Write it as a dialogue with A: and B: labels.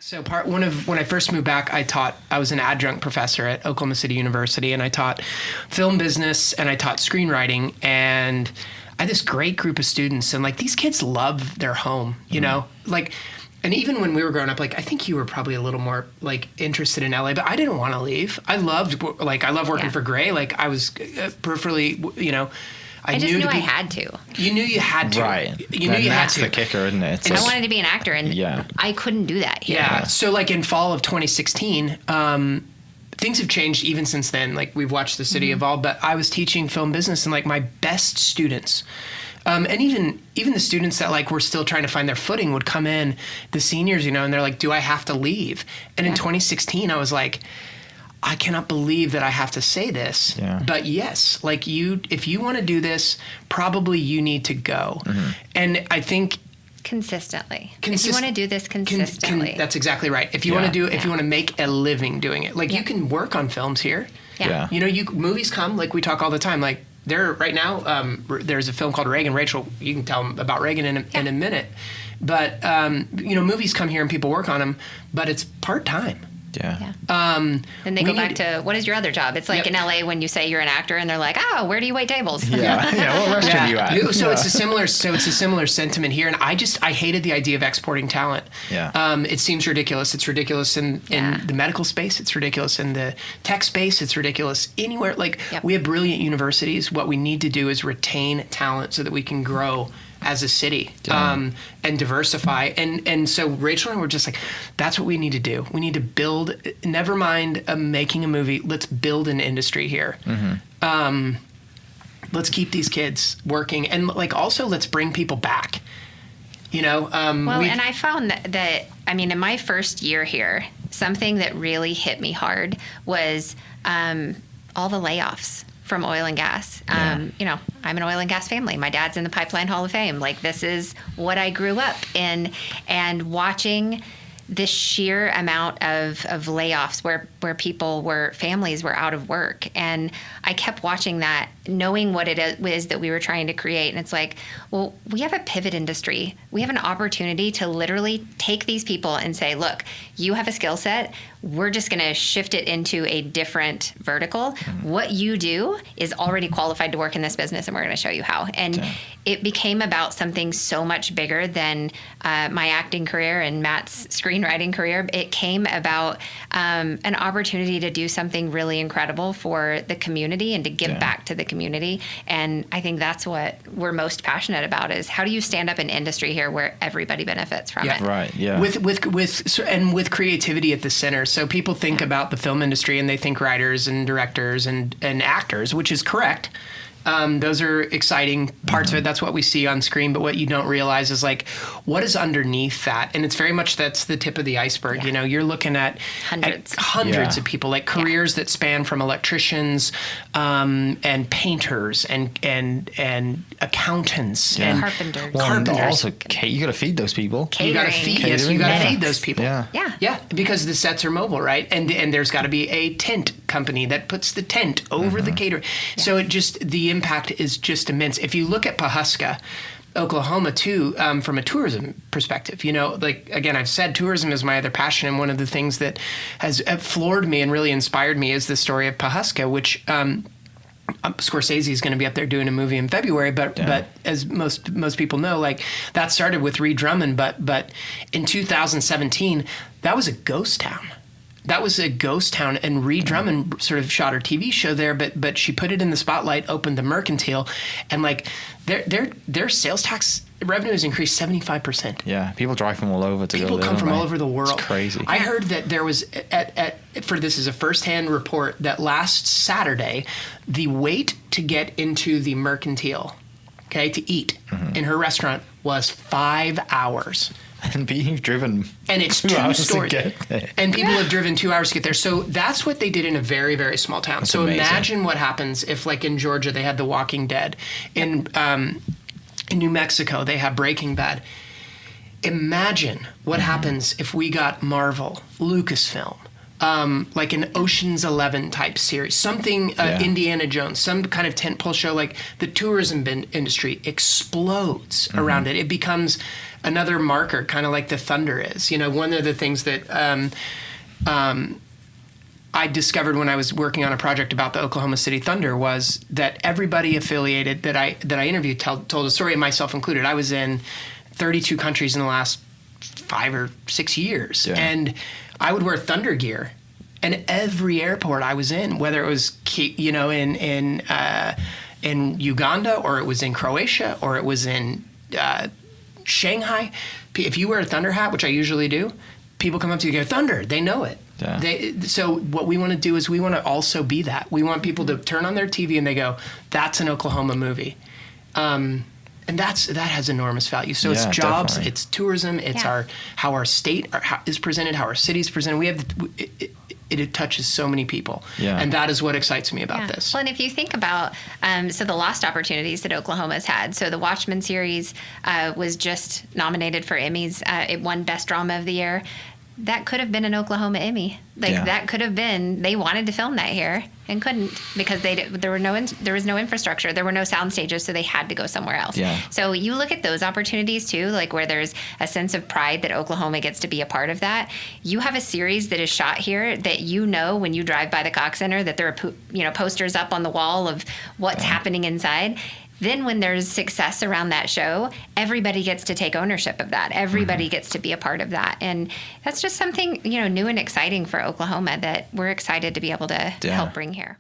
A: So when I first moved back, I was an adjunct professor at Oklahoma City University, and I taught film business and I taught screenwriting, and I had this great group of students, and like these kids love their home, you know, like, and even when we were growing up, like I think you were probably a little more like interested in LA, but I didn't want to leave. I love working for Gray. Like I was peripherally, you know,
B: I just knew I had to.
A: You knew you had to.
C: Right.
A: You knew you had
C: that's
A: to.
C: the kicker, isn't it?
B: I wanted to be an actor, and I couldn't do that here.
A: Yeah. So like in fall of 2016, things have changed even since then. Like we've watched the city evolve, but I was teaching film business, and like my best students, and even the students that like were still trying to find their footing would come in, the seniors, you know, and they're like, do I have to leave? And in 2016, I was like, I cannot believe that I have to say this, but yes, like if you want to do this, probably you need to go. And I think
B: consistently, if you want to do this consistently,
A: that's exactly right. If you want to do it, if you want to make a living doing it, like you can work on films here. You know, movies come, like we talk all the time, like there right now, there's a film called Reagan. Rachel, you can tell them about Reagan in a minute, but you know, movies come here and people work on them, but it's part-time.
B: Then they go back to, what is your other job? It's like in LA when you say you're an actor and they're like, oh, where do you wait tables?
C: What restaurant are you at?
A: So it's a similar sentiment here. And I hated the idea of exporting talent. It seems ridiculous. It's ridiculous in the medical space. It's ridiculous in the tech space. It's ridiculous anywhere. Like we have brilliant universities. What we need to do is retain talent so that we can grow as a city and diversify. And so Rachel and I were just like, that's what we need to do. We need to build, never mind making a movie, let's build an industry here. Let's keep these kids working. And like also let's bring people back, you know? And
B: I found that, I mean, in my first year here, something that really hit me hard was all the layoffs from oil and gas. You know, I'm an oil and gas family. My dad's in the Pipeline Hall of Fame. Like this is what I grew up in, and watching this sheer amount of layoffs where families were out of work. And I kept watching that, knowing what it is that we were trying to create. And it's like, well, we have a pivot industry. We have an opportunity to literally take these people and say, look, you have a skill set. We're just going to shift it into a different vertical. What you do is already qualified to work in this business, and we're going to show you how. And it became about something so much bigger than my acting career and Matt's screenwriting career. It came about an opportunity to do something really incredible for the community and to give back to the community. And I think that's what we're most passionate about, is how do you stand up an industry here where everybody benefits from it?
C: Right. Yeah.
A: With creativity at the center. So people think about the film industry and they think writers and directors and actors, which is correct. Those are exciting parts of it. That's what we see on screen. But what you don't realize is like, what is underneath that? And it's very much, that's the tip of the iceberg. You know, you're looking at hundreds of people, like careers that span from electricians, and painters and accountants and
B: carpenters.
C: And also, you got to feed those people.
A: You got to feed those people.
B: Yeah.
A: Because the sets are mobile, right? And there's got to be a tent company that puts the tent over the catering. So it just, the impact is just immense. If you look at Pawhuska, Oklahoma too, from a tourism perspective, you know, like, again, I've said tourism is my other passion. And one of the things that has floored me and really inspired me is the story of Pawhuska, which, Scorsese is going to be up there doing a movie in February, but as most people know, like that started with Reed Drummond, but in 2017, that was a ghost town. And Reed Drummond sort of shot her TV show there, but she put it in the spotlight, opened the Mercantile, and like their sales tax revenue has increased 75%.
C: Yeah, people drive from all over to go there.
A: People come from all over the world.
C: It's crazy.
A: I heard that there was this is a firsthand report, that last Saturday, the wait to get into the Mercantile, to eat in her restaurant was 5 hours.
C: And being driven,
A: and it's 2 stories, and people have driven 2 hours to get there. So that's what they did in a very, very small town. That's so amazing. Imagine what happens if, like in Georgia, they had The Walking Dead. In New Mexico, they have Breaking Bad. Imagine what happens if we got Marvel, Lucasfilm, like an Ocean's 11 type series, something Indiana Jones, some kind of tentpole show. Like the tourism industry explodes around it. It becomes another marker, kind of like the Thunder is. You know, one of the things that I discovered when I was working on a project about the Oklahoma City Thunder was that everybody affiliated that I interviewed told a story, myself included. I was in 32 countries in the last 5 or 6 years, and I would wear Thunder gear, and every airport I was in, whether it was in Uganda or it was in Croatia or it was in Shanghai, if you wear a Thunder hat, which I usually do, people come up to you and go, Thunder, they know it. Yeah. So what we want to do is we want to also be that. We want people to turn on their TV and they go, that's an Oklahoma movie. And that has enormous value. So it's jobs, definitely. It's tourism, it's how our state is presented, how our city is presented. It touches so many people. Yeah. And that is what excites me about this.
B: Well, and if you think about, so the lost opportunities that Oklahoma's had. So the Watchmen series was just nominated for Emmys. It won Best Drama of the Year. That could have been an Oklahoma Emmy. That could have been, they wanted to film that here and couldn't because there was no infrastructure. There were no sound stages, so they had to go somewhere else. Yeah. So you look at those opportunities too, like where there's a sense of pride that Oklahoma gets to be a part of that. You have a series that is shot here that when you drive by the Cox Center that there are posters up on the wall of what's happening inside. Then when there's success around that show, everybody gets to take ownership of that. Everybody gets to be a part of that. And that's just something, new and exciting for Oklahoma that we're excited to be able to help bring here.